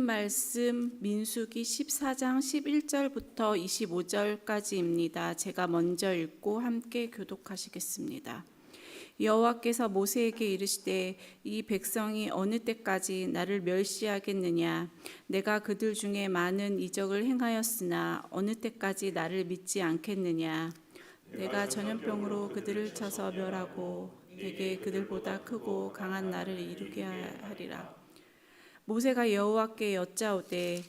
말씀 민수기 14장 11절부터 25절까지입니다. 제가 먼저 읽고 함께 교독하시겠습니다. 여호와께서 모세에게 이르시되 이 백성이 어느 때까지 나를 멸시하겠느냐? 내가 그들 중에 많은 이적을 행하였으나 어느 때까지 나를 믿지 않겠느냐? 내가 전염병으로 그들을 쳐서 멸하고 내게 그들보다 크고 강한 나를 이루게 하리라. 모세가 여호와께 여짜오되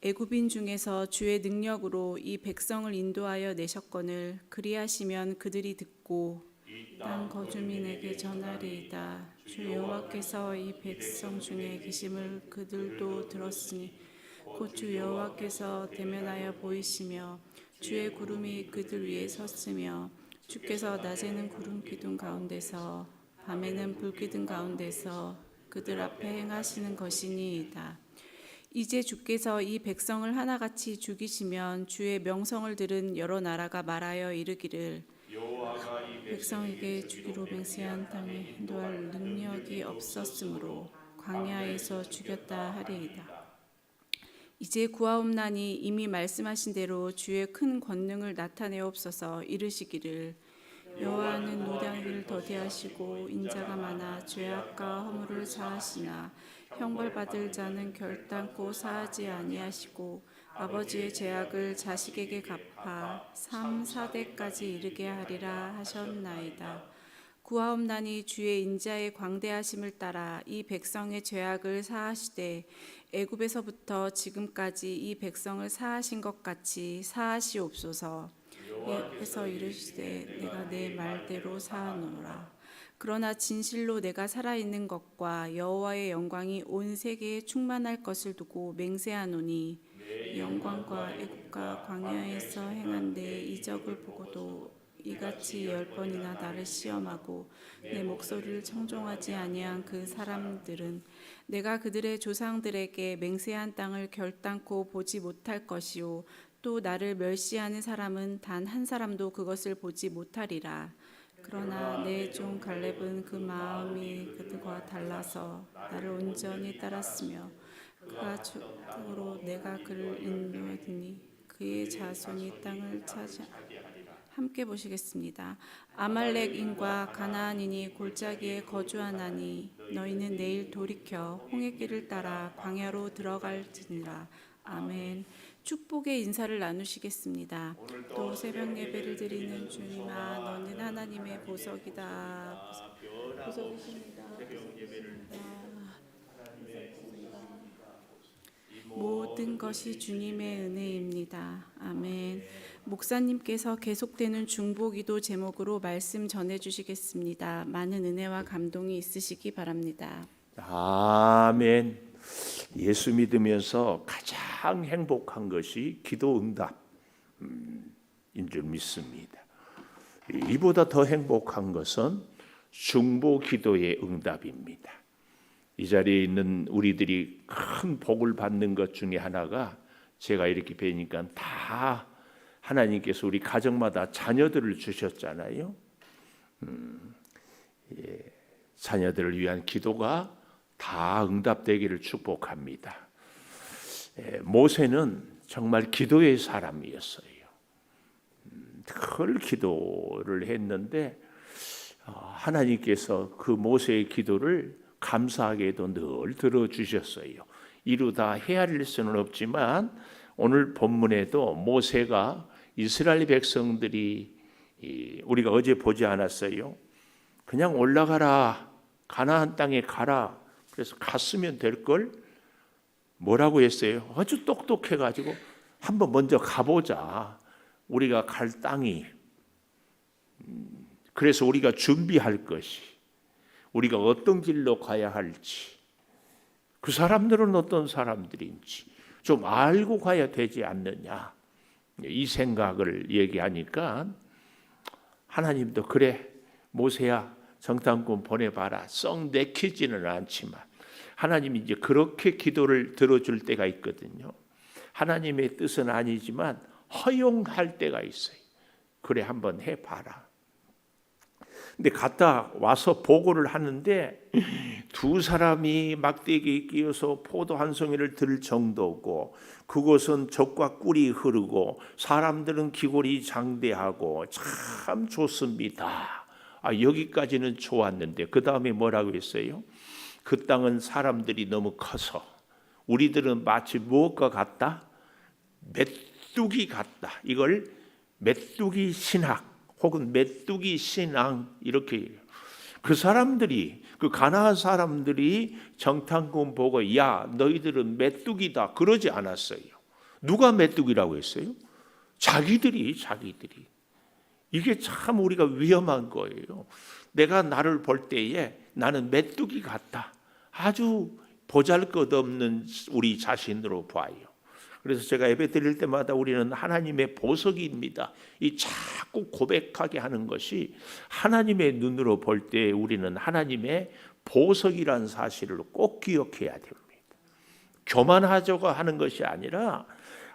애굽인 중에서 주의 능력으로 이 백성을 인도하여 내셨거늘 그리하시면 그들이 듣고 땅 거주민에게 전하리이다. 주 여호와께서 이 백성 중에 계심을 그들도 들었으니 곧 주 여호와께서 대면하여 보이시며 주의 구름이 그들 위에 섰으며 주께서 낮에는 구름 기둥 가운데서 밤에는 불 기둥 가운데서 그들 앞에 행하시는 것이니이다. 이제 주께서 이 백성을 하나같이 죽이시면 주의 명성을 들은 여러 나라가 말하여 이르기를 백성에게 주기로 맹세한 땅에 인도할 능력이 없었으므로 광야에서 죽였다 하리이다. 이제 구하옵나니 이미 말씀하신 대로 주의 큰 권능을 나타내옵소서. 이르시기를 여호와는 노당이를 더디하시고 인자가 많아 죄악과 허물을 사하시나 형벌받을 자는 결단코 사하지 아니하시고 아버지의 죄악을 자식에게 갚아 3, 4대까지 이르게 하리라 하셨나이다. 구하옵나니 주의 인자의 광대하심을 따라 이 백성의 죄악을 사하시되 애굽에서부터 지금까지 이 백성을 사하신 것 같이 사하시옵소서. 여호와께서 이르시되 내가 내 말대로 사하노라. 그러나 진실로 내가 살아있는 것과 여호와의 영광이 온 세계에 충만할 것을 두고 맹세하노니 영광과 애굽과 광야에서 행한 내 이적을 보고도 이같이 10번이나 나를 시험하고 내 목소리를 청종하지 아니한 그 사람들은 내가 그들의 조상들에게 맹세한 땅을 결단코 보지 못할 것이요 또 나를 멸시하는 사람은 단 한 사람도 그것을 보지 못하리라. 그러나 내 종 갈렙은 그 마음이 그들과 달라서 나를 온전히 따랐으며 그가 죽음으로 내가 그를 인도하더니 그의 자손이 땅을 차지하리라. 함께 보시겠습니다. 아말렉인과 가나안인이 골짜기에 거주하나니 너희는 내일 돌이켜 홍해 길을 따라 광야로 들어갈지니라. 아멘. 축복의 인사를 나누시겠습니다. 또 새벽 예배를 드리는 주님아 너는 하나님의 보석이다. 보석이십니다. 모든 것이 주님의 은혜입니다. 아멘. 목사님께서 계속되는 중보기도 제목으로 말씀 전해주시겠습니다. 많은 은혜와 감동이 있으시기 바랍니다. 아멘. 예수 믿으면서 가장 행복한 것이 기도 응답인 줄 믿습니다. 이보다 더 행복한 것은 중보 기도의 응답입니다. 이 자리에 있는 우리들이 큰 복을 받는 것 중에 하나가 제가 이렇게 뵈니까 다 하나님께서 우리 가정마다 자녀들을 주셨잖아요. 자녀들을 위한 기도가 다 응답되기를 축복합니다. 모세는 정말 기도의 사람이었어요. 늘 기도를 했는데 하나님께서 그 모세의 기도를 감사하게도 늘 들어주셨어요. 이루다 헤아릴 수는 없지만 오늘 본문에도 모세가 이스라엘 백성들이 우리가 어제 보지 않았어요. 그냥 올라가라, 가나안 땅에 가라. 그래서 갔으면 될 걸 뭐라고 했어요? 아주 똑똑해가지고 한번 먼저 가보자. 우리가 갈 땅이 그래서 우리가 준비할 것이 우리가 어떤 길로 가야 할지 그 사람들은 어떤 사람들인지 좀 알고 가야 되지 않느냐 이 생각을 얘기하니까 하나님도 그래 모세야 정탐꾼 보내봐라. 썩 내키지는 않지만 하나님이 이제 그렇게 기도를 들어줄 때가 있거든요. 하나님의 뜻은 아니지만 허용할 때가 있어요. 그래 한번 해봐라. 근데 갔다 와서 보고를 하는데 두 사람이 막대기에 끼어서 포도 한 송이를 들 정도고 그곳은 젖과 꿀이 흐르고 사람들은 기골이 장대하고 참 좋습니다. 여기까지는 좋았는데 그 다음에 뭐라고 했어요? 그 땅은 사람들이 너무 커서 우리들은 마치 무엇과 같다? 메뚜기 같다. 이걸 메뚜기 신학 혹은 메뚜기 신앙 이렇게 해요. 그 사람들이, 그 가나안 사람들이 정탐꾼 보고 야 너희들은 메뚜기다 그러지 않았어요. 누가 메뚜기라고 했어요? 자기들이. 이게 참 우리가 위험한 거예요. 내가 나를 볼 때에 나는 메뚜기 같다. 아주 보잘것없는 우리 자신으로 봐요. 그래서 제가 예배 드릴 때마다 우리는 하나님의 보석입니다. 이 자꾸 고백하게 하는 것이 하나님의 눈으로 볼 때 우리는 하나님의 보석이라는 사실을 꼭 기억해야 됩니다. 교만하자고 하는 것이 아니라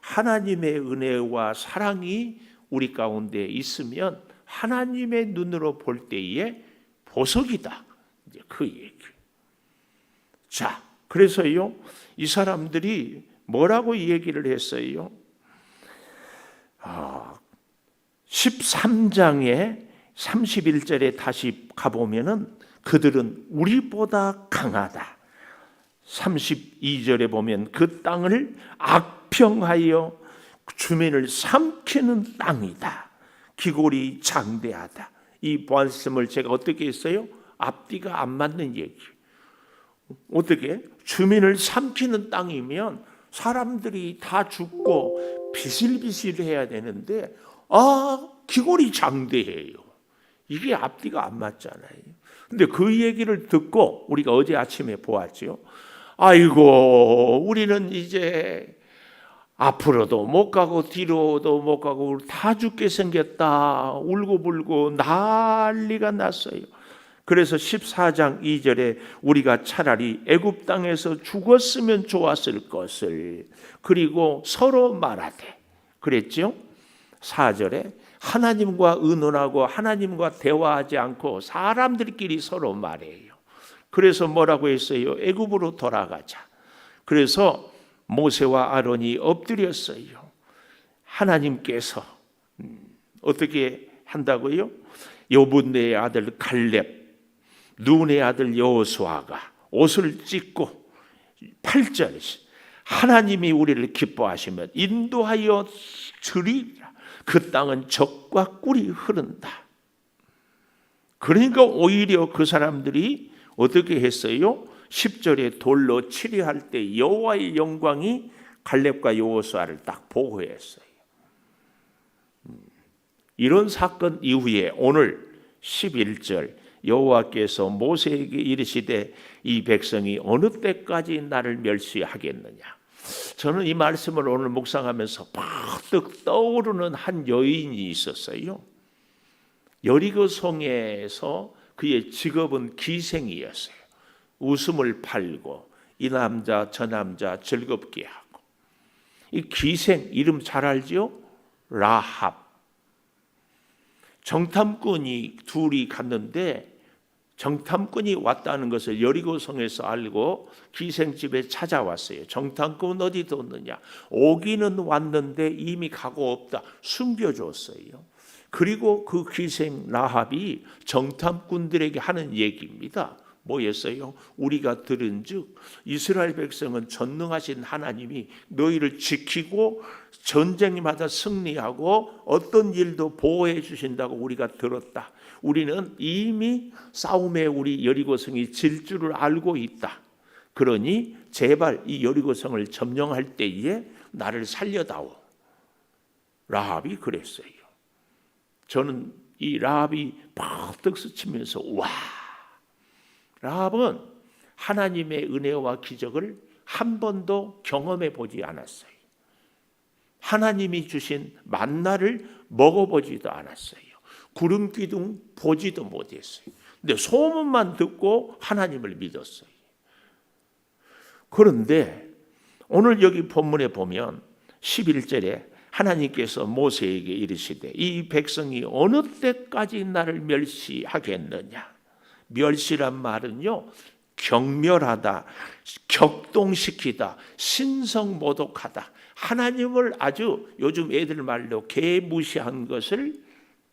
하나님의 은혜와 사랑이 우리 가운데 있으면 하나님의 눈으로 볼 때에 보석이다. 이제 그 얘기. 자, 그래서요, 이 사람들이 뭐라고 얘기를 했어요? 13장에 31절에 다시 가보면은 그들은 우리보다 강하다. 32절에 보면 그 땅을 악평하여 주민을 삼키는 땅이다. 기골이 장대하다. 이 말씀을 제가 어떻게 했어요? 앞뒤가 안 맞는 얘기. 어떻게? 주민을 삼키는 땅이면 사람들이 다 죽고 비실비실해야 되는데 기골이 장대해요. 이게 앞뒤가 안 맞잖아요. 근데 그 얘기를 듣고 우리가 어제 아침에 보았죠. 아이고 우리는 이제 앞으로도 못 가고 뒤로도 못 가고 다 죽게 생겼다. 울고불고 난리가 났어요. 그래서 14장 2절에 우리가 차라리 애굽 땅에서 죽었으면 좋았을 것을 그리고 서로 말하되 그랬죠. 4절에 하나님과 의논하고 하나님과 대화하지 않고 사람들끼리 서로 말해요. 그래서 뭐라고 했어요? 애굽으로 돌아가자. 그래서 모세와 아론이 엎드렸어요. 하나님께서 어떻게 한다고요? 여분네의 아들 갈렙, 눈의 아들 여호수아가 옷을 찢고 8절 하나님이 우리를 기뻐하시면 인도하여 주리라. 그 땅은 젖과 꿀이 흐른다. 그러니까 오히려 그 사람들이 어떻게 했어요? 10절에 돌로 치리할 때 여호와의 영광이 갈렙과 여호수아를 딱 보호했어요. 이런 사건 이후에 오늘 11절 여호와께서 모세에게 이르시되 이 백성이 어느 때까지 나를 멸시하겠느냐. 저는 이 말씀을 오늘 묵상하면서 퍼뜩 떠오르는 한 여인이 있었어요. 여리고성에서 그의 직업은 기생이었어요. 웃음을 팔고 이 남자 저 남자 즐겁게 하고. 이 기생 이름 잘 알죠? 라합. 정탐꾼이 둘이 갔는데 정탐꾼이 왔다는 것을 여리고성에서 알고 기생집에 찾아왔어요. 정탐꾼 어디 뒀느냐? 오기는 왔는데 이미 가고 없다. 숨겨줬어요. 그리고 그 기생 라합이 정탐꾼들에게 하는 얘기입니다. 뭐였어요? 우리가 들은즉 이스라엘 백성은 전능하신 하나님이 너희를 지키고 전쟁마다 승리하고 어떤 일도 보호해 주신다고 우리가 들었다. 우리는 이미 싸움에 우리 여리고성이 질 줄을 알고 있다. 그러니 제발 이 여리고성을 점령할 때에 나를 살려다오. 라합이 그랬어요. 저는 이 라합이 퍽뜩 스치면서 와, 라합은 하나님의 은혜와 기적을 한 번도 경험해 보지 않았어요. 하나님이 주신 만나를 먹어보지도 않았어요. 구름 기둥 보지도 못했어요. 근데 소문만 듣고 하나님을 믿었어요. 그런데 오늘 여기 본문에 보면 11절에 하나님께서 모세에게 이르시되 이 백성이 어느 때까지 나를 멸시하겠느냐. 멸시란 말은요, 경멸하다, 격동시키다, 신성모독하다. 하나님을 아주 요즘 애들 말로 개무시한 것을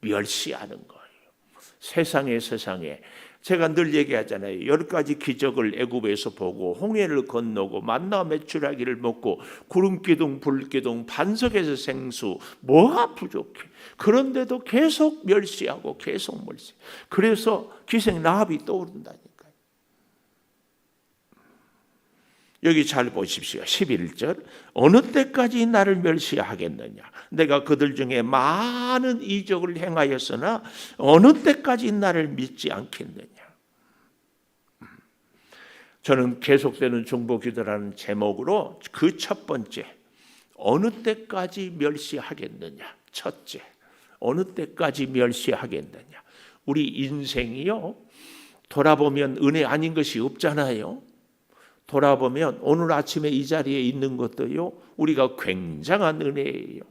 멸시하는 거예요. 세상에 제가 늘 얘기하잖아요. 10가지 기적을 애굽에서 보고 홍해를 건너고 만나 메추라기를 먹고 구름기둥 불기둥 반석에서 생수, 뭐가 부족해. 그런데도 계속 멸시하고 계속 멸시. 그래서 기생 라합이 떠오른다니까요. 여기 잘 보십시오. 11절 어느 때까지 나를 멸시하겠느냐. 내가 그들 중에 많은 이적을 행하였으나 어느 때까지 나를 믿지 않겠느냐. 저는 계속되는 중보기도라는 제목으로 그 첫 번째, 어느 때까지 멸시하겠느냐. 첫째, 어느 때까지 멸시하겠느냐. 우리 인생이요, 돌아보면 은혜 아닌 것이 없잖아요. 돌아보면 오늘 아침에 이 자리에 있는 것도요, 우리가 굉장한 은혜예요.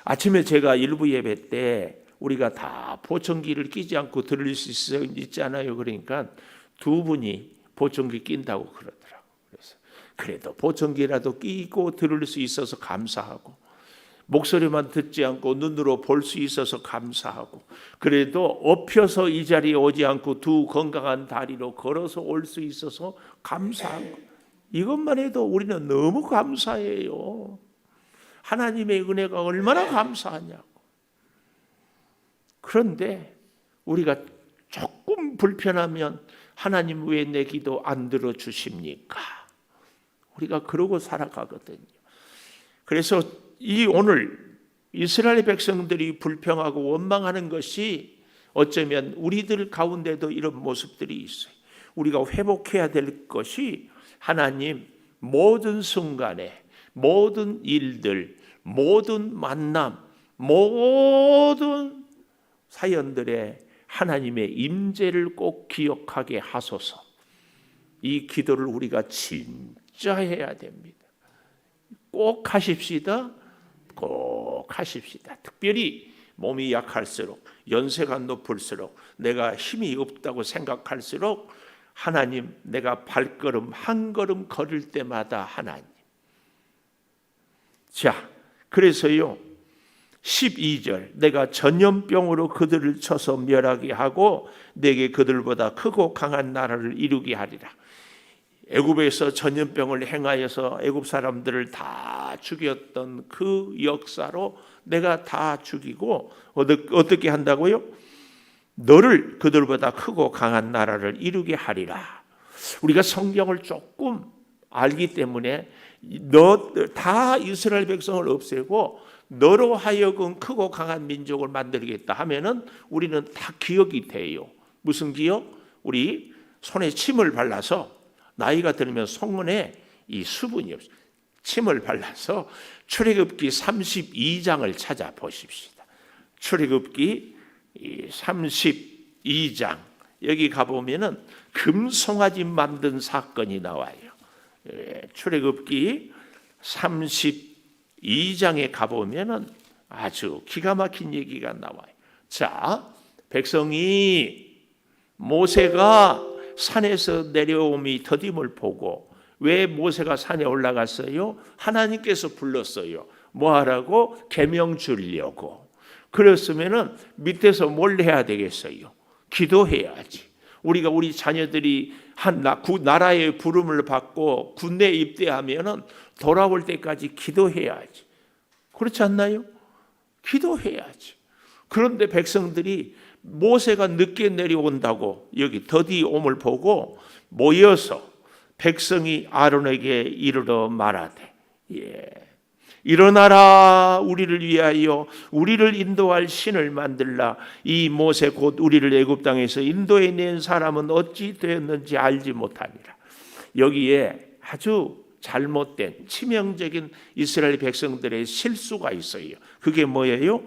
아침에 제가 일부 예배 때 우리가 다 보청기를 끼지 않고 들을 수 있잖아요. 그러니까 두 분이 보청기 낀다고 그러더라고요. 그래서 그래도 보청기라도 끼고 들을 수 있어서 감사하고, 목소리만 듣지 않고 눈으로 볼 수 있어서 감사하고, 그래도 엎혀서 이 자리에 오지 않고 두 건강한 다리로 걸어서 올 수 있어서 감사하고, 이것만 해도 우리는 너무 감사해요. 하나님의 은혜가 얼마나 감사하냐고. 그런데 우리가 조금 불편하면 하나님 왜 내 기도 안 들어주십니까? 우리가 그러고 살아가거든요. 그래서 이 오늘 이스라엘 백성들이 불평하고 원망하는 것이 어쩌면 우리들 가운데도 이런 모습들이 있어요. 우리가 회복해야 될 것이, 하나님 모든 순간에 모든 일들, 모든 만남, 모든 사연들에 하나님의 임재를 꼭 기억하게 하소서. 이 기도를 우리가 진짜 해야 됩니다. 꼭 하십시다. 꼭 하십시다. 특별히 몸이 약할수록, 연세가 높을수록, 내가 힘이 없다고 생각할수록 하나님, 내가 발걸음 한 걸음 걸을 때마다 하나님. 자, 그래서요 12절 내가 전염병으로 그들을 쳐서 멸하게 하고 내게 그들보다 크고 강한 나라를 이루게 하리라. 애굽에서 전염병을 행하여서 애굽 사람들을 다 죽였던 그 역사로 내가 다 죽이고 어떻게 한다고요? 너를 그들보다 크고 강한 나라를 이루게 하리라. 우리가 성경을 조금 알기 때문에 너 다 이스라엘 백성을 없애고 너로 하여금 크고 강한 민족을 만들겠다 하면은 우리는 다 기억이 돼요. 무슨 기억? 우리 손에 침을 발라서, 나이가 들면 손에 이 수분이 없어요. 침을 발라서 출애굽기 32장을 찾아보십시다. 출애굽기 32장 여기 가보면은 금송아지 만든 사건이 나와요. 출애굽기 32장에 가보면은 아주 기가 막힌 얘기가 나와요. 자, 백성이 모세가 산에서 내려옴이 더딤을 보고, 왜 모세가 산에 올라갔어요? 하나님께서 불렀어요. 뭐 하라고? 계명 주려고. 그랬으면은 밑에서 뭘 해야 되겠어요? 기도해야지. 우리가 우리 자녀들이 한 나라의 부름을 받고 군대에 입대하면은 돌아올 때까지 기도해야지. 그렇지 않나요? 기도해야지. 그런데 백성들이 모세가 늦게 내려온다고 여기 더디옴을 보고 모여서 백성이 아론에게 이르러 말하되, 일어나라, 우리를 위하여 우리를 인도할 신을 만들라. 이 모세 곧 우리를 애굽 땅에서 인도해 낸 사람은 어찌 되었는지 알지 못하니라. 여기에 아주 잘못된 치명적인 이스라엘 백성들의 실수가 있어요. 그게 뭐예요?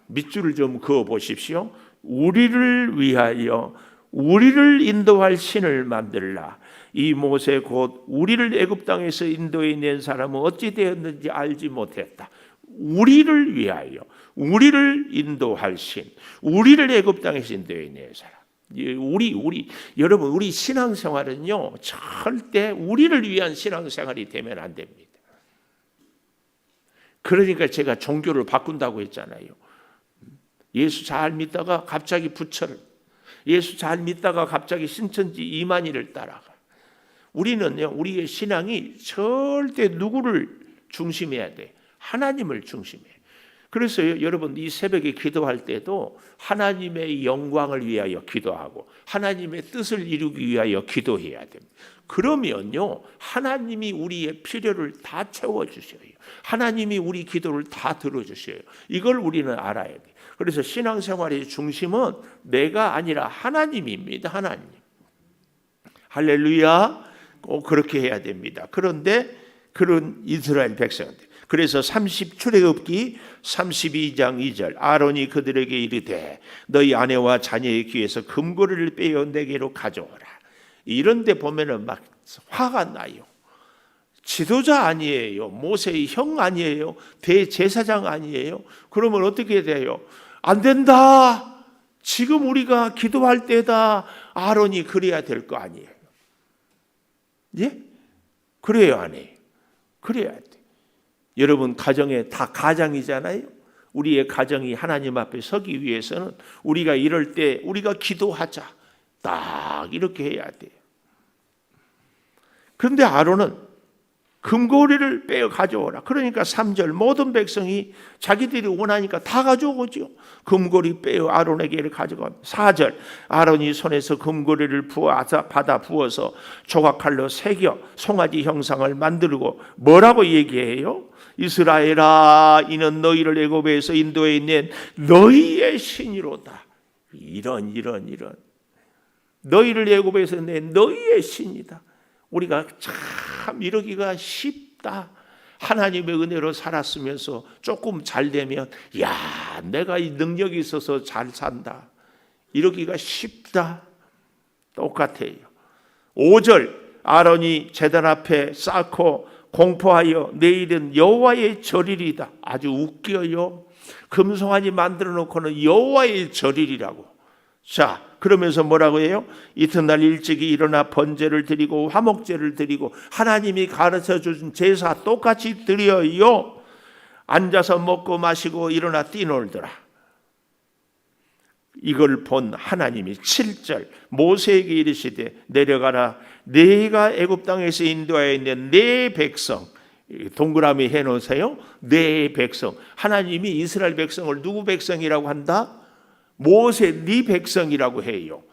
밑줄을 좀 그어 보십시오. 우리를 위하여 우리를 인도할 신을 만들라. 이 모세 곧 우리를 애굽 땅에서 인도해 낸 사람은 어찌 되었는지 알지 못했다. 우리를 위하여, 우리를 인도할 신, 우리를 애굽 땅에서 인도해 낸 사람. 여러분, 우리 신앙생활은요, 절대 우리를 위한 신앙생활이 되면 안 됩니다. 그러니까 제가 종교를 바꾼다고 했잖아요. 예수 잘 믿다가 갑자기 부처를, 예수 잘 믿다가 갑자기 신천지 이만희를 따라가. 우리는요, 우리의 신앙이 절대 누구를 중심해야 돼? 하나님을 중심해. 그래서 여러분, 이 새벽에 기도할 때도 하나님의 영광을 위하여 기도하고 하나님의 뜻을 이루기 위하여 기도해야 됩니다. 그러면요, 하나님이 우리의 필요를 다 채워주셔요. 하나님이 우리 기도를 다 들어주셔요. 이걸 우리는 알아야 돼. 그래서 신앙생활의 중심은 내가 아니라 하나님입니다. 하나님. 할렐루야. 꼭 그렇게 해야 됩니다. 그런데 그런 이스라엘 백성들, 그래서 30 출애굽기 32장 2절 아론이 그들에게 이르되 너희 아내와 자녀의 귀에서 금고리를 빼어 내게로 가져오라. 이런 데 보면은 막 화가 나요. 지도자 아니에요. 모세의 형 아니에요. 대제사장 아니에요. 그러면 어떻게 돼요? 안 된다. 지금 우리가 기도할 때다. 아론이 그래야 될 거 아니에요. 예? 그래요, 안 해요? 그래야 돼. 여러분, 가정에 다 가장이잖아요. 우리의 가정이 하나님 앞에 서기 위해서는 우리가 이럴 때 우리가 기도하자. 딱 이렇게 해야 돼요. 그런데 아론은 금고리를 빼어 가져오라. 그러니까 3절 모든 백성이 자기들이 원하니까 다 가져오죠. 금고리 빼어 아론에게 가져갑니다. 4절 아론이 손에서 금고리를 받아 부어서 조각칼로 새겨 송아지 형상을 만들고 뭐라고 얘기해요? 이스라엘아, 이는 너희를 애굽에서 인도해 낸 너희의 신이로다. 이런 너희를 애굽에서 낸 너희의 신이다. 우리가 참 이러기가 쉽다. 하나님의 은혜로 살았으면서 조금 잘 되면 야, 내가 이 능력이 있어서 잘 산다. 이러기가 쉽다. 똑같아요. 5절 아론이 제단 앞에 쌓고 공포하여 내일은 여호와의 절일이다. 아주 웃겨요. 금송아지 만들어 놓고는 여호와의 절일이라고. 자, 그러면서 뭐라고 해요? 이튿날 일찍이 일어나 번제를 드리고 화목제를 드리고 하나님이 가르쳐 준 제사 똑같이 드려요. 앉아서 먹고 마시고 일어나 뛰놀더라. 이걸 본 하나님이 7절 모세에게 이르시되 내려가라. 네가 애굽 땅에서 인도하여 있는 네 백성, 동그라미 해놓으세요. 네 백성. 하나님이 이스라엘 백성을 누구 백성이라고 한다? 모세 네 백성이라고 해요.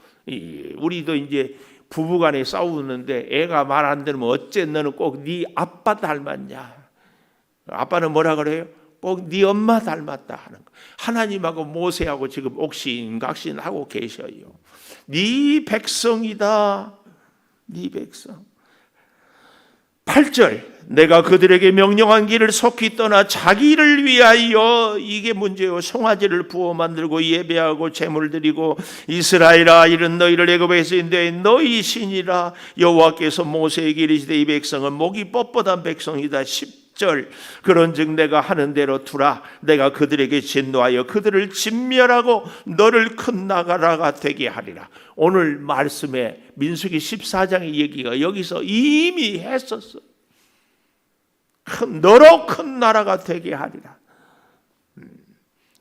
우리도 이제 부부간에 싸우는데 애가 말 안 들으면 어째 너는 꼭 네 아빠 닮았냐? 아빠는 뭐라 그래요? 꼭 네 엄마 닮았다 하는 거. 하나님하고 모세하고 지금 옥신각신하고 계셔요. 네 백성이다. 네 백성. 8절 내가 그들에게 명령한 길을 속히 떠나 자기를 위하여, 이게 문제요, 송아지를 부어 만들고 예배하고 제물을 드리고 이스라엘아, 이는 너희를 애굽에서 인도해 너희 신이라. 여호와께서 모세에게 이르시되 이 백성은 목이 뻣뻣한 백성이다. 10절 그런즉 내가 하는 대로 두라. 내가 그들에게 진노하여 그들을 진멸하고 너를 큰 나라가 되게 하리라. 오늘 말씀에 민수기 14장의 얘기가 여기서 이미 했었어. 너로 큰 나라가 되게 하리라.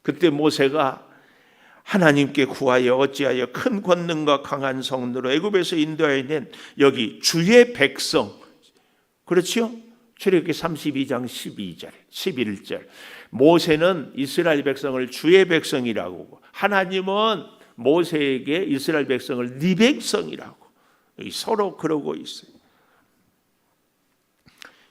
그때 모세가 하나님께 구하여 어찌하여 큰 권능과 강한 성으로 애굽에서 인도하여 낸 여기 주의 백성, 그렇지요? 출애굽기 32장 12절 11절 모세는 이스라엘 백성을 주의 백성이라고, 하나님은 모세에게 이스라엘 백성을 네 백성이라고 서로 그러고 있어요.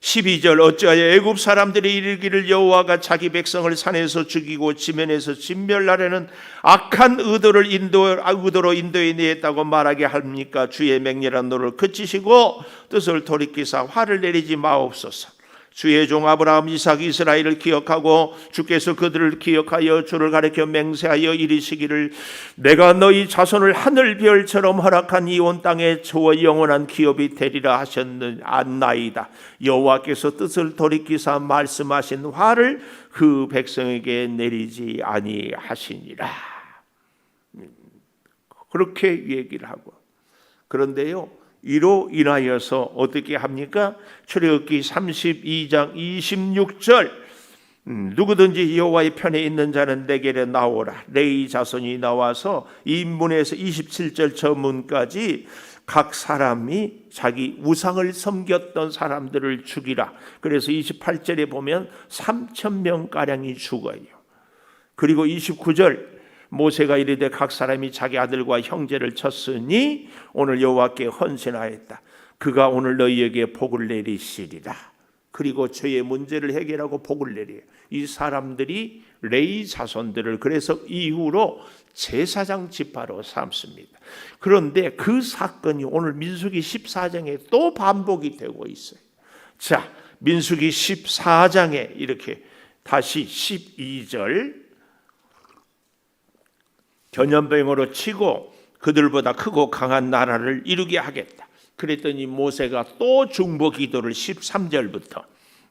12절 어찌하여 애굽 사람들이 이르기를 여호와가 자기 백성을 산에서 죽이고 지면에서 진멸하려는 악한 의도로 인도해 내었다고 말하게 합니까? 주의 맹렬한 노를 그치시고 뜻을 돌이키사 화를 내리지 마옵소서. 주의 종 아브라함, 이삭, 이스라엘을 기억하고 주께서 그들을 기억하여 주를 가리켜 맹세하여 이르시기를 내가 너희 자손을 하늘별처럼 허락한 이 온 땅에 주와 영원한 기업이 되리라 하셨나이다. 여호와께서 뜻을 돌이키사 말씀하신 화를 그 백성에게 내리지 아니하시니라. 그렇게 얘기를 하고, 그런데요 이로 인하여서 어떻게 합니까? 출애굽기 32장 26절 누구든지 여호와의 편에 있는 자는 내게로 나오라. 레위 자손이 나와서 이 문에서 27절 저문까지 각 사람이 자기 우상을 섬겼던 사람들을 죽이라. 그래서 28절에 보면 3,000명가량이 죽어요. 그리고 29절 모세가 이르되 각 사람이 자기 아들과 형제를 쳤으니 오늘 여호와께 헌신하였다. 그가 오늘 너희에게 복을 내리시리라. 그리고 죄의 문제를 해결하고 복을 내려요. 이 사람들이 레위 자손들을 그래서 이후로 제사장 지파로 삼습니다. 그런데 그 사건이 오늘 민수기 14장에 또 반복이 되고 있어요. 자, 민수기 14장에 이렇게 다시 12절 전염병으로 치고 그들보다 크고 강한 나라를 이루게 하겠다. 그랬더니 모세가 또 중보 기도를 13절부터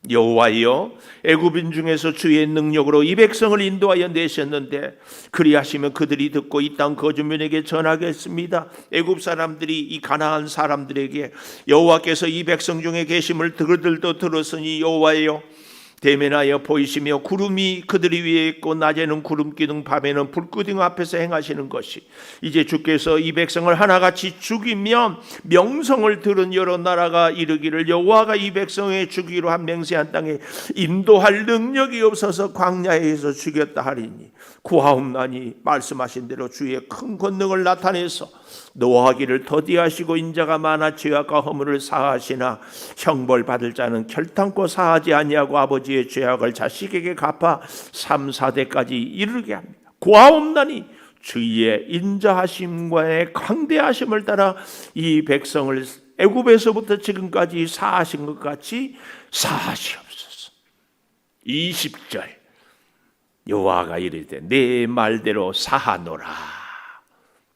여호와여 애굽인 중에서 주의 능력으로 이 백성을 인도하여 내셨는데 그리하시면 그들이 듣고 이 땅 거주민에게 전하겠습니다. 애굽 사람들이 이 가나안 사람들에게 여호와께서 이 백성 중에 계심을 그들도 들었으니 여호와여 대면하여 보이시며 구름이 그들이 위에 있고 낮에는 구름 기둥 밤에는 불 기둥 앞에서 행하시는 것이 이제 주께서 이 백성을 하나같이 죽이면 명성을 들은 여러 나라가 이르기를 여호와가 이 백성의 주기로 한 맹세한 땅에 인도할 능력이 없어서 광야에서 죽였다 하리니 구하옵나니 말씀하신 대로 주의 큰 권능을 나타내서 노하기를 더디하시고 인자가 많아 죄악과 허물을 사하시나 형벌 받을 자는 결탄코 사하지 아니하고 아버지의 죄악을 자식에게 갚아 3, 4대까지 이르게 합니다. 구하옵나니 주의 인자하심과의 광대하심을 따라 이 백성을 애굽에서부터 지금까지 사하신 것 같이 사하시옵소서. 20절 여호와가 이르되 내 말대로 사하노라.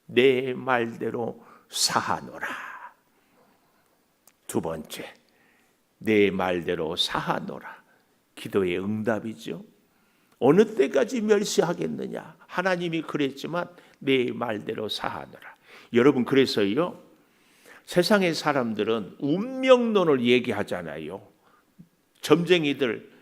내 말대로 사하노라. 두 번째, 내 말대로 사하노라. 기도의 응답이죠. 어느 때까지 멸시하겠느냐? 하나님이 그랬지만 내 말대로 사하노라. 여러분 그래서요 세상의 사람들은 운명론을 얘기하잖아요. 점쟁이들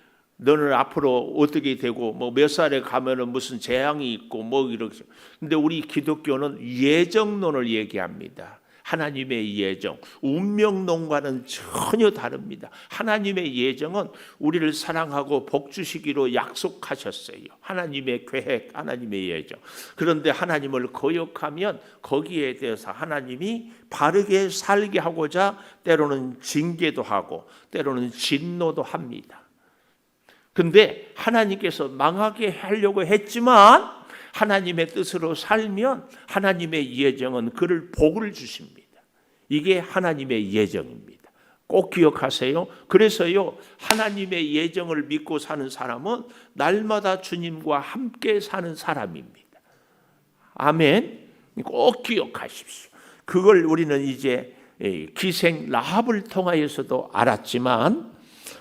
너는 앞으로 어떻게 되고 뭐 몇 살에 가면은 무슨 재앙이 있고 뭐 이렇게. 근데 우리 기독교는 예정론을 얘기합니다. 하나님의 예정, 운명론과는 전혀 다릅니다. 하나님의 예정은 우리를 사랑하고 복 주시기로 약속하셨어요. 하나님의 계획, 하나님의 예정. 그런데 하나님을 거역하면 거기에 대해서 하나님이 바르게 살게 하고자 때로는 징계도 하고 때로는 진노도 합니다. 근데 하나님께서 망하게 하려고 했지만 하나님의 뜻으로 살면 하나님의 예정은 그를 복을 주십니다. 이게 하나님의 예정입니다. 꼭 기억하세요. 그래서요 하나님의 예정을 믿고 사는 사람은 날마다 주님과 함께 사는 사람입니다. 아멘. 꼭 기억하십시오. 그걸 우리는 이제 기생 라합을 통하여서도 알았지만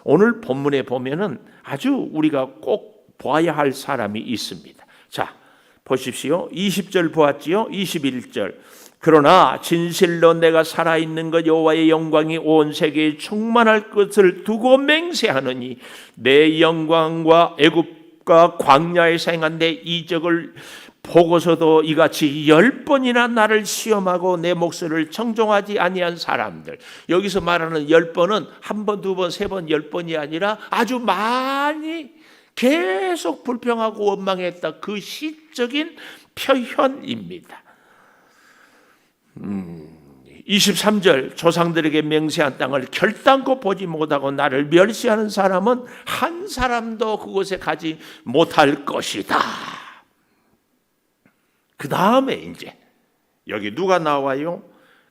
오늘 본문에 보면은 아주 우리가 꼭 봐야 할 사람이 있습니다. 자, 보십시오. 20절 보았지요? 21절. 그러나 진실로 내가 살아있는 것 여호와의 영광이 온 세계에 충만할 것을 두고 맹세하느니 내 영광과 애굽과 광야에서 행한 내 이적을 보고서도 이같이 10번이나 나를 시험하고 내 목소리를 청종하지 아니한 사람들. 여기서 말하는 10번은 한 번, 두 번, 세 번, 10번이 아니라 아주 많이 계속 불평하고 원망했다. 그 시적인 표현입니다. 23절 조상들에게 맹세한 땅을 결단코 보지 못하고 나를 멸시하는 사람은 한 사람도 그곳에 가지 못할 것이다. 그 다음에 이제 여기 누가 나와요?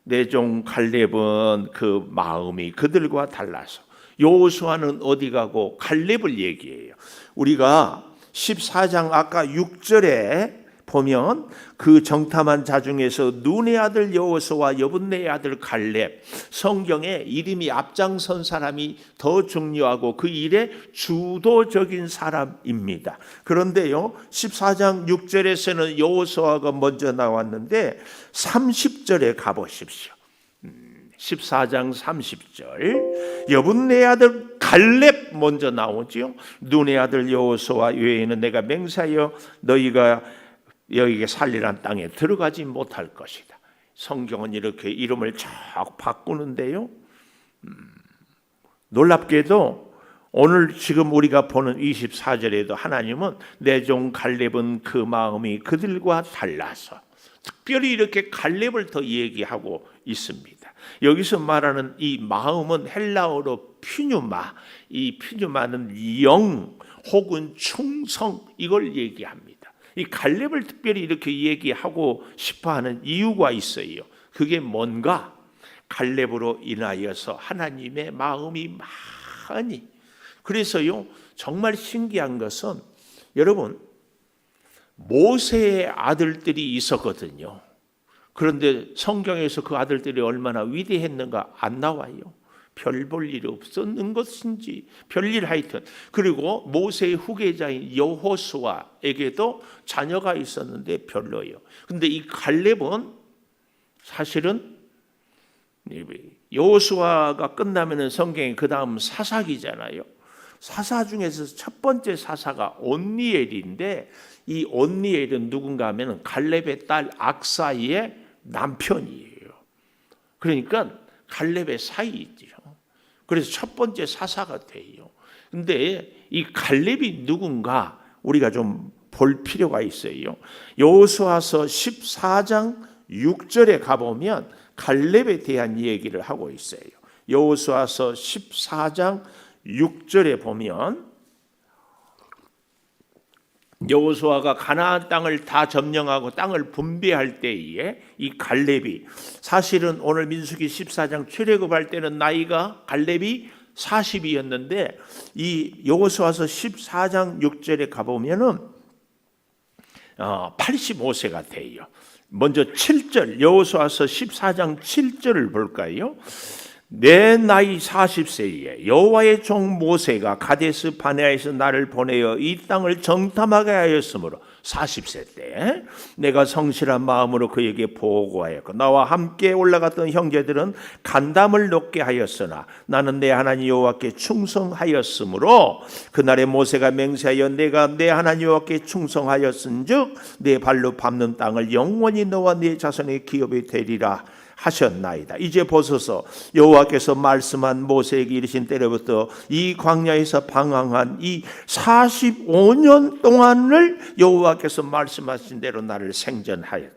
내 종 갈렙은 그 마음이 그들과 달라서 여호수아는 어디 가고 갈렙을 얘기해요. 우리가 14장 아까 6절에 보면 그 정탐한 자 중에서 눈의 아들 여호수아와 여분네의 아들 갈렙, 성경에 이름이 앞장선 사람이 더 중요하고 그 일에 주도적인 사람입니다. 그런데요 14장 6절에서는 여호수아가 먼저 나왔는데 30절에 가보십시오. 14장 30절 여분네의 아들 갈렙 먼저 나오죠. 눈의 아들 여호수아 외에는 내가 맹세하여 너희가 여기에 살리란 땅에 들어가지 못할 것이다. 성경은 이렇게 이름을 쫙 바꾸는데요. 놀랍게도 오늘 지금 우리가 보는 24절에도 하나님은 내 종 갈렙은 그 마음이 그들과 달라서 특별히 이렇게 갈렙을 더 얘기하고 있습니다. 여기서 말하는 이 마음은 헬라어로 피뉴마, 이 피뉴마는 영 혹은 충성 이걸 얘기합니다. 이 갈렙을 특별히 이렇게 얘기하고 싶어하는 이유가 있어요. 그게 뭔가 갈렙으로 인하여서 하나님의 마음이 많이 그래서요 정말 신기한 것은 여러분 모세의 아들들이 있었거든요. 그런데 성경에서 그 아들들이 얼마나 위대했는가 안 나와요. 별 볼 일이 없었는 것인지 별일 하여튼. 그리고 모세의 후계자인 여호수아에게도 자녀가 있었는데 별로예요. 근데 이 갈렙은 사실은 여호수아가 끝나면은 성경에 그 다음 사사기잖아요. 사사 중에서 첫 번째 사사가 온니엘인데 이 온니엘은 누군가 하면은 갈렙의 딸 악사이의 남편이에요. 그러니까 갈렙의 사이죠. 그래서 첫 번째 사사가 돼요. 근데 이 갈렙이 누군가 우리가 좀 볼 필요가 있어요. 여호수아서 14장 6절에 가보면 갈렙에 대한 얘기를 하고 있어요. 여호수아서 14장 6절에 보면 여호수아가 가나안 땅을 다 점령하고 땅을 분배할 때에 이 갈렙이 사실은 오늘 민수기 14장 출애굽할 때는 나이가 갈렙이 40이었는데 이 여호수아서 14장 6절에 가보면은 85세가 돼요. 먼저 7절 여호수아서 14장 7절을 볼까요? 내 나이 40세에 여호와의 종 모세가 가데스 바네아에서 나를 보내어 이 땅을 정탐하게 하였으므로 40세 때 내가 성실한 마음으로 그에게 보고하였고 나와 함께 올라갔던 형제들은 간담을 놓게 하였으나 나는 내 하나님 여호와께 충성하였으므로 그날에 모세가 맹세하여 내가 내 하나님 여호와께 충성하였은즉 내 발로 밟는 땅을 영원히 너와 네 자손의 기업이 되리라 하셨나이다. 이제 보소서 여호와께서 말씀한 모세에게 이르신 때로부터 이 광야에서 방황한 이 45년 동안을 여호와께서 말씀하신 대로 나를 생전하였.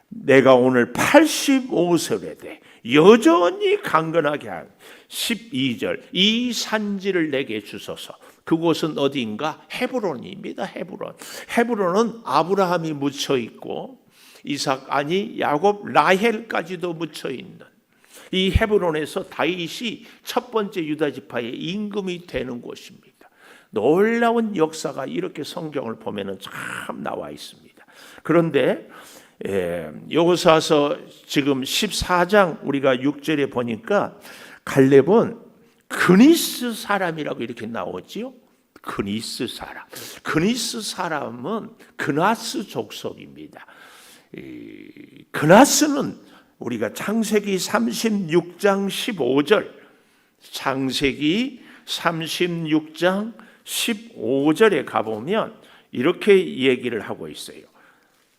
내가 오늘 85세에 돼 여전히 강건하게 한 12절 이 산지를 내게 주소서. 그곳은 어디인가? 헤브론입니다. 헤브론은 아브라함이 묻혀 있고 이삭 아니 야곱 라헬까지도 묻혀 있는 이 헤브론에서 다윗이 첫 번째 유다 지파의 임금이 되는 곳입니다. 놀라운 역사가 이렇게 성경을 보면은 참 나와 있습니다. 그런데 여호수아서 지금 14장 우리가 6절에 보니까 갈렙은 그니스 사람이라고 이렇게 나오지요. 그니스 사람. 그니스 사람은 그나스 족속입니다. 그나스는 우리가 창세기 36장 15절 창세기 36장 15절에 가보면 이렇게 얘기를 하고 있어요.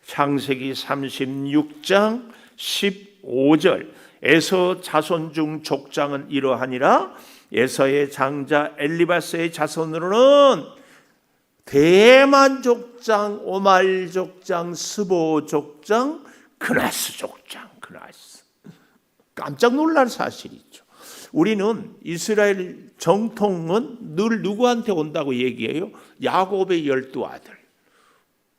창세기 36장 15절 에서 자손 중 족장은 이러하니라. 에서의 장자 엘리바스의 자손으로는 대만 족장, 오말 족장, 스보 족장, 그나스 족장, 그나스. 깜짝 놀랄 사실이죠. 우리는 이스라엘 정통은 늘 누구한테 온다고 얘기해요? 야곱의 12아들.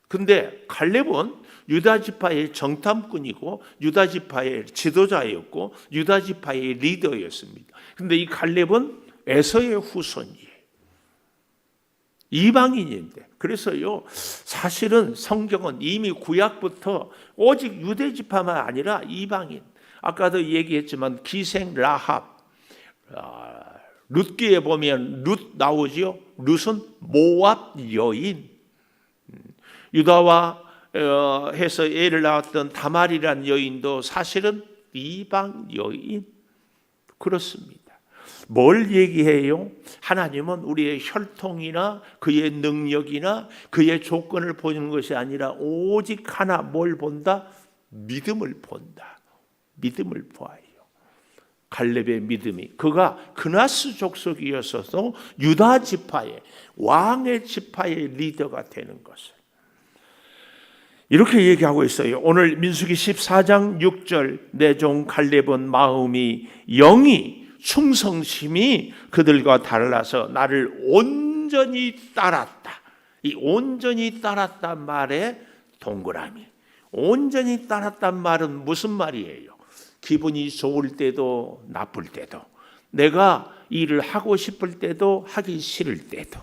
근데 갈렙은 유다 지파의 정탐꾼이고 유다 지파의 지도자였고 유다 지파의 리더였습니다. 근데 이 갈렙은 에서의 후손이에요. 이방인인데. 그래서요, 사실은 성경은 이미 구약부터 오직 유대 지파만 아니라 이방인, 아까도 얘기했지만 기생 라합, 룻기에 보면 룻 나오지요. 룻은 모압 여인, 유다와 해서 애를 낳았던 다말이란 여인도 사실은 이방 여인. 그렇습니다. 뭘 얘기해요? 하나님은 우리의 혈통이나 그의 능력이나 그의 조건을 보는 것이 아니라 오직 하나, 뭘 본다? 믿음을 본다. 믿음을 보아요. 갈렙의 믿음이, 그가 그나스 족속이었어서 유다 지파의, 왕의 지파의 리더가 되는 것을 이렇게 얘기하고 있어요. 오늘 민수기 14장 6절, 내 종 갈렙은 마음이 영이 충성심이 그들과 달라서 나를 온전히 따랐다. 이 온전히 따랐단 말에 동그라미. 온전히 따랐단 말은 무슨 말이에요? 기분이 좋을 때도 나쁠 때도, 내가 일을 하고 싶을 때도 하기 싫을 때도,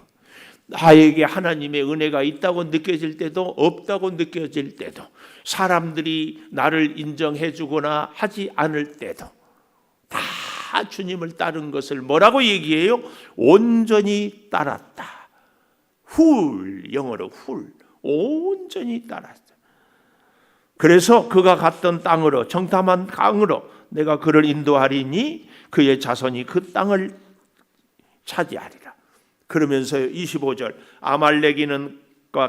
나에게 하나님의 은혜가 있다고 느껴질 때도 없다고 느껴질 때도, 사람들이 나를 인정해 주거나 하지 않을 때도 다 주님을 따른 것을 뭐라고 얘기해요? 온전히 따랐다. 훌, 영어로 훌, 온전히 따랐다. 그래서 그가 갔던 땅으로, 정탐한 땅으로 내가 그를 인도하리니 그의 자손이 그 땅을 차지하리라. 그러면서 25절, 아말렉인은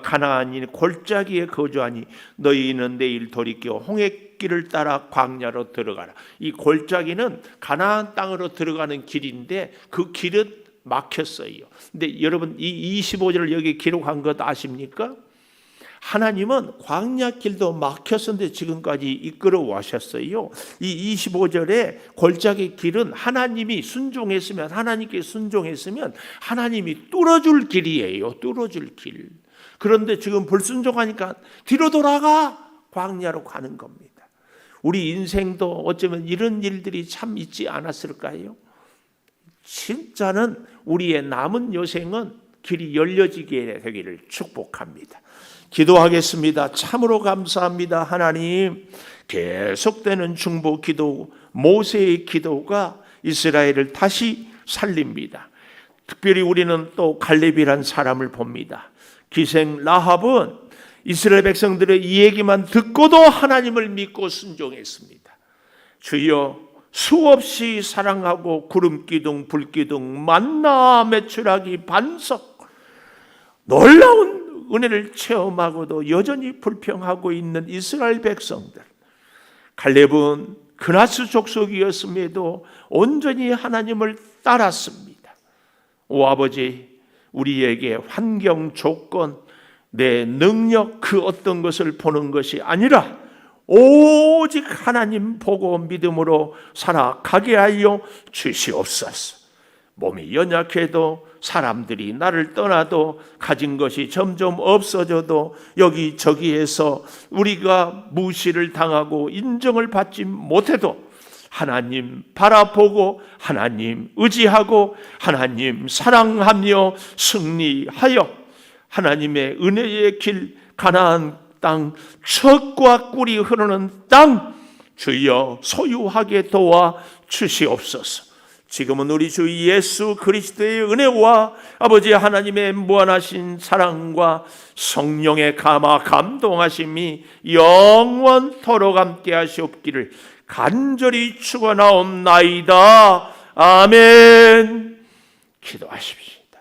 가나안인 골짜기에 거주하니 너희는 내일 돌이켜 홍해길을 따라 광야로 들어가라. 이 골짜기는 가나안 땅으로 들어가는 길인데 그 길은 막혔어요. 근데 여러분, 이 25절을 여기 기록한 것 아십니까? 하나님은 광야 길도 막혔었는데 지금까지 이끌어 와셨어요. 이 25절에 골짜기 길은 하나님이 순종했으면, 하나님께 순종했으면 하나님이 뚫어줄 길이에요. 뚫어줄 길. 그런데 지금 불순종하니까 뒤로 돌아가, 광야로 가는 겁니다. 우리 인생도 어쩌면 이런 일들이 참 있지 않았을까요? 진짜는 우리의 남은 여생은 길이 열려지게 되기를 축복합니다. 기도하겠습니다. 참으로 감사합니다. 하나님, 계속되는 중보 기도, 모세의 기도가 이스라엘을 다시 살립니다. 특별히 우리는 또 갈렙이란 사람을 봅니다. 기생 라합은 이스라엘 백성들의 이 얘기만 듣고도 하나님을 믿고 순종했습니다. 주여, 수없이 사랑하고 구름기둥, 불기둥, 만나 매출하기, 반석, 놀라운 은혜를 체험하고도 여전히 불평하고 있는 이스라엘 백성들, 갈렙은 그나스 족속이었음에도 온전히 하나님을 따랐습니다. 오 아버지, 우리에게 환경, 조건, 내 능력, 그 어떤 것을 보는 것이 아니라 오직 하나님 보고 믿음으로 살아가게 하여 주시옵소서. 몸이 연약해도, 사람들이 나를 떠나도, 가진 것이 점점 없어져도, 여기저기에서 우리가 무시를 당하고 인정을 받지 못해도 하나님 바라보고 하나님 의지하고 하나님 사랑하며 승리하여 하나님의 은혜의 길, 가나안 땅, 젖과 꿀이 흐르는 땅 주여 소유하게 도와 주시옵소서. 지금은 우리 주 예수 그리스도의 은혜와 아버지 하나님의 무한하신 사랑과 성령의 감동하심이 영원토록 함께 하시옵기를 간절히 축원하옵나이다. 아멘. 기도하십시다.